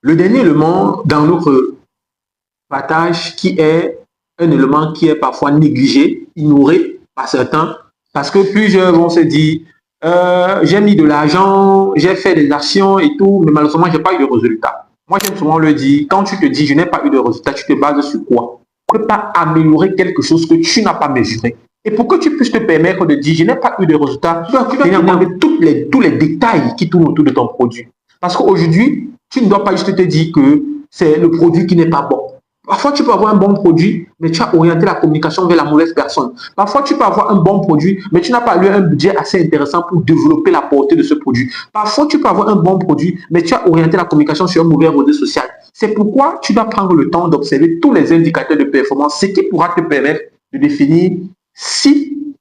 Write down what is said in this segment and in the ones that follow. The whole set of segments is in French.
Le dernier élément dans notre partage qui est un élément qui est parfois négligé, ignoré par certains, parce que plusieurs vont se dire, j'ai mis de l'argent, j'ai fait des actions et tout, mais malheureusement, je n'ai pas eu de résultat. Moi, j'aime souvent le dire, quand tu te dis, je n'ai pas eu de résultat, tu te bases sur quoi? Tu ne peux pas améliorer quelque chose que tu n'as pas mesuré. Et pour que tu puisses te permettre de dire, je n'ai pas eu de résultat, tu dois tenir compte de tous les détails qui tournent autour de ton produit. Parce qu'aujourd'hui, tu ne dois pas juste te dire que c'est le produit qui n'est pas bon. Parfois, tu peux avoir un bon produit, mais tu as orienté la communication vers la mauvaise personne. Parfois, tu peux avoir un bon produit, mais tu n'as pas eu un budget assez intéressant pour développer la portée de ce produit. Parfois, tu peux avoir un bon produit, mais tu as orienté la communication sur un mauvais réseau social. C'est pourquoi tu dois prendre le temps d'observer tous les indicateurs de performance, ce qui pourra te permettre de définir si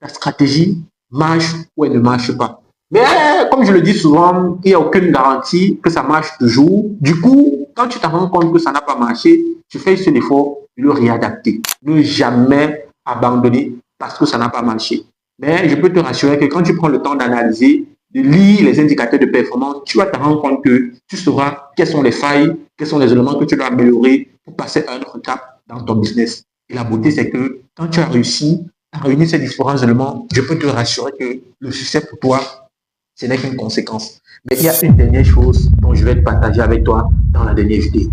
la stratégie marche ou elle ne marche pas. Mais comme je le dis souvent, il n'y a aucune garantie que ça marche toujours. Du coup, quand tu te rends compte que ça n'a pas marché, tu fais ce effort de le réadapter. Ne jamais abandonner parce que ça n'a pas marché. Mais je peux te rassurer que quand tu prends le temps d'analyser, de lire les indicateurs de performance, tu vas te rendre compte que tu sauras quelles sont les failles, quels sont les éléments que tu dois améliorer pour passer à un autre cap dans ton business. Et la beauté, c'est que quand tu as réussi à réunir ces différents éléments, je peux te rassurer que le succès pour toi, ce n'est qu'une conséquence. Mais il y a une dernière chose dont je vais te partager avec toi dans la dernière vidéo.